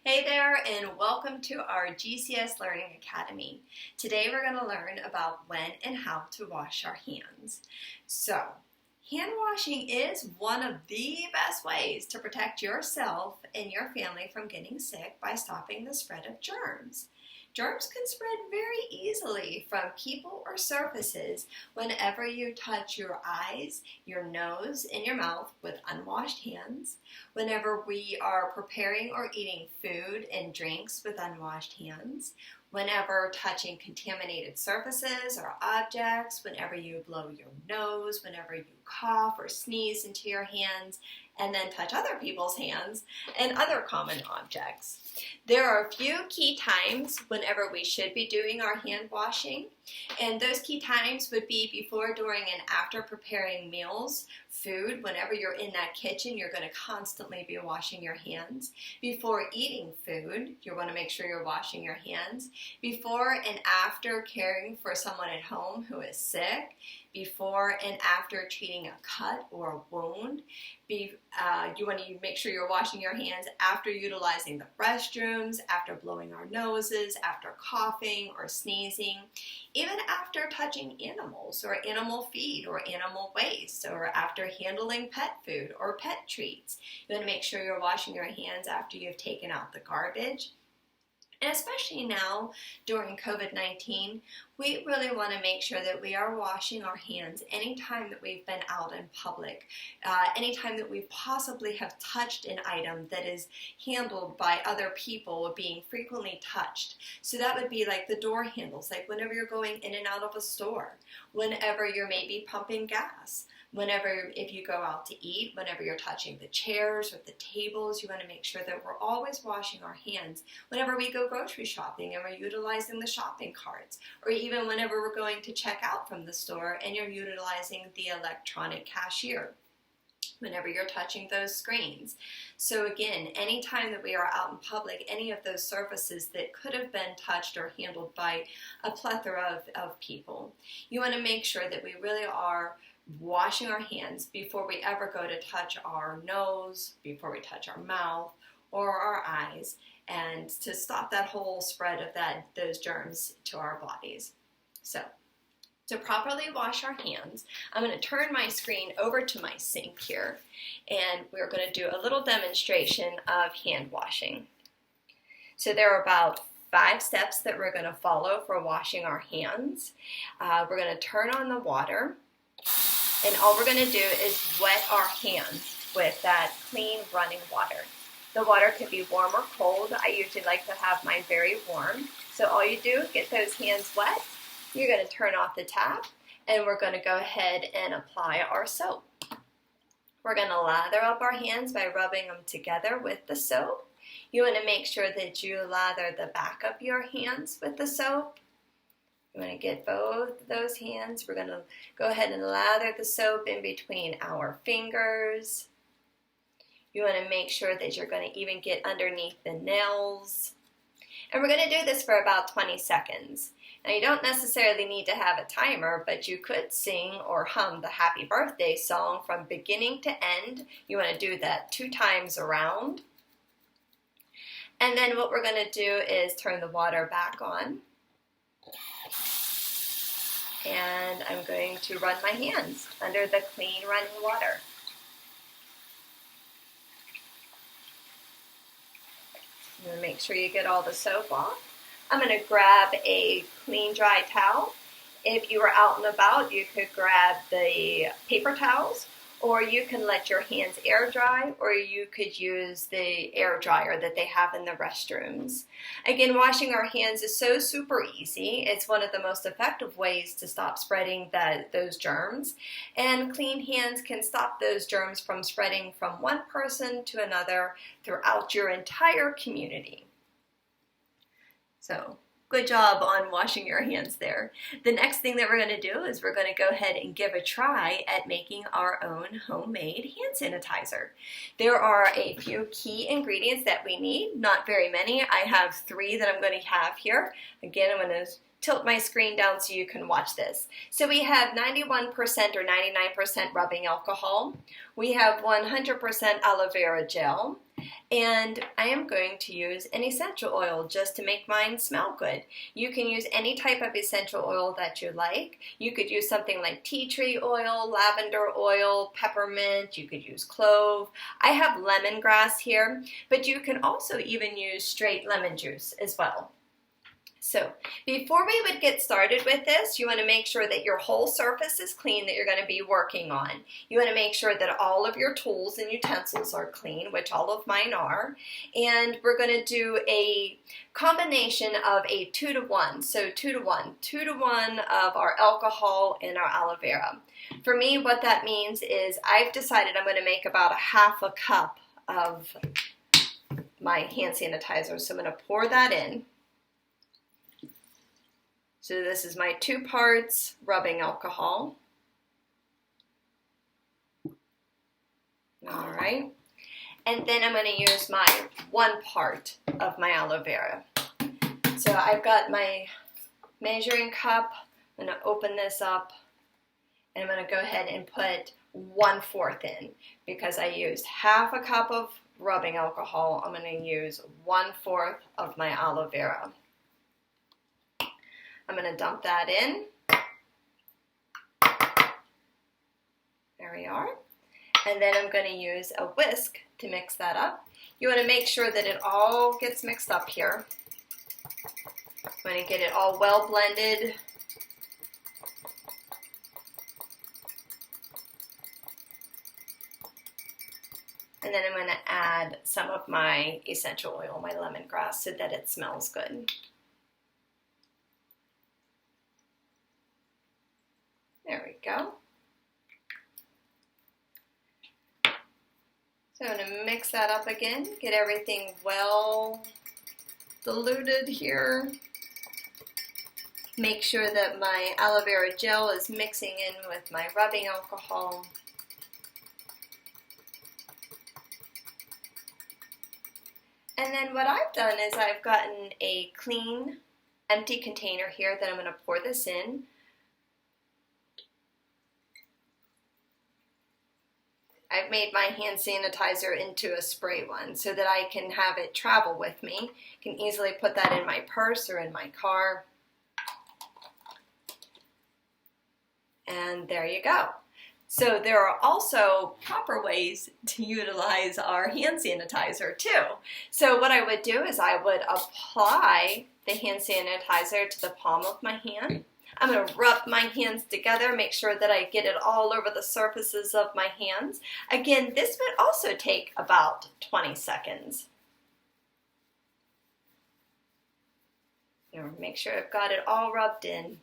Hey there, and welcome to our GCS Learning Academy. Today we're going to learn about when and how to wash our hands. So, hand washing is one of the best ways to protect yourself and your family from getting sick by stopping the spread of germs. Germs can spread very easily from people or surfaces whenever you touch your eyes, your nose, and your mouth with unwashed hands, whenever we are preparing or eating food and drinks with unwashed hands, whenever touching contaminated surfaces or objects, whenever you blow your nose, whenever you cough or sneeze into your hands, and then touch other people's hands and other common objects. There are a few key times whenever we should be doing our hand washing, and those key times would be before, during, and after preparing meals, food. Whenever you're in that kitchen, you're going to constantly be washing your hands. Before eating food, you want to make sure you're washing your hands. Before and after caring for someone at home who is sick. Before and after treating a cut or a wound. You want to make sure you're washing your hands after utilizing the restrooms, after blowing our noses, after coughing or sneezing, even after touching animals or animal feed or animal waste, or after handling pet food or pet treats. You want to make sure you're washing your hands after you've taken out the garbage. And especially now during COVID-19, we really want to make sure that we are washing our hands anytime that we've been out in public, anytime that we possibly have touched an item that is handled by other people or being frequently touched. So that would be like the door handles, like whenever you're going in and out of a store, whenever you're maybe pumping gas, whenever, if you go out to eat, whenever you're touching the chairs or the tables, you want to make sure that we're always washing our hands. Whenever we go grocery shopping and we're utilizing the shopping carts, or even whenever we're going to check out from the store and you're utilizing the electronic cashier, whenever you're touching those screens. So again, anytime that we are out in public, any of those surfaces that could have been touched or handled by a plethora of people, you want to make sure that we really are washing our hands before we ever go to touch our nose, before we touch our mouth or our eyes, and to stop that whole spread of those germs to our bodies. So, to properly wash our hands, I'm going to turn my screen over to my sink here, and we're going to do a little demonstration of hand washing. So there are about 5 steps that we're going to follow for washing our hands. We're going to turn on the water, and all we're going to do is wet our hands with that clean running water. The water could be warm or cold. I usually like to have mine very warm. So all you do, get those hands wet, you're going to turn off the tap, and we're going to go ahead and apply our soap. We're going to lather up our hands by rubbing them together with the soap. You want to make sure that you lather the back of your hands with the soap. You want to get both of those hands. We're going to go ahead and lather the soap in between our fingers. You want to make sure that you're going to even get underneath the nails. And we're going to do this for about 20 seconds. Now, you don't necessarily need to have a timer, but you could sing or hum the happy birthday song from beginning to end. You want to do that 2 times around. And then what we're going to do is turn the water back on. And I'm going to run my hands under the clean running water. I'm going to make sure you get all the soap off. I'm going to grab a clean, dry towel. If you are out and about, you could grab the paper towels, or you can let your hands air dry, or you could use the air dryer that they have in the restrooms. Again, washing our hands is so super easy. It's one of the most effective ways to stop spreading those germs. And clean hands can stop those germs from spreading from one person to another throughout your entire community. So, good job on washing your hands there. The next thing that we're going to do is we're going to go ahead and give a try at making our own homemade hand sanitizer. There are a few key ingredients that we need, not very many. I have 3 that I'm going to have here. Again, I'm going to tilt my screen down so you can watch this. So we have 91% or 99% rubbing alcohol. We have 100% aloe vera gel. And I am going to use an essential oil just to make mine smell good. You can use any type of essential oil that you like. You could use something like tea tree oil, lavender oil, peppermint, you could use clove. I have lemongrass here, but you can also even use straight lemon juice as well. So before we would get started with this, you want to make sure that your whole surface is clean that you're going to be working on. You want to make sure that all of your tools and utensils are clean, which all of mine are. And we're going to do a combination of a 2 to 1. So 2 to 1. 2 to 1 of our alcohol and our aloe vera. For me, what that means is I've decided I'm going to make about a half a cup of my hand sanitizer. So I'm going to pour that in. So this is my 2 parts rubbing alcohol. All right. And then I'm going to use my 1 part of my aloe vera. So I've got my measuring cup. I'm going to open this up and I'm going to go ahead and put 1/4 in because I used half a cup of rubbing alcohol. I'm going to use 1/4 of my aloe vera. I'm going to dump that in. There we are. And then I'm going to use a whisk to mix that up. You want to make sure that it all gets mixed up here. I'm going to get it all well blended. And then I'm going to add some of my essential oil, my lemongrass, so that it smells good. There we go. So I'm going to mix that up again, get everything well diluted here. Make sure that my aloe vera gel is mixing in with my rubbing alcohol. And then what I've done is I've gotten a clean, empty container here that I'm going to pour this in. I've made my hand sanitizer into a spray one so that I can have it travel with me. I can easily put that in my purse or in my car. And there you go. So there are also proper ways to utilize our hand sanitizer too. So what I would do is I would apply the hand sanitizer to the palm of my hand. I'm going to rub my hands together, make sure that I get it all over the surfaces of my hands. Again, this would also take about 20 seconds. Make sure I've got it all rubbed in.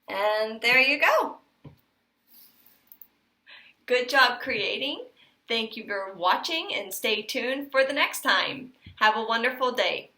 And there you go. Good job creating. Thank you for watching and stay tuned for the next time. Have a wonderful day.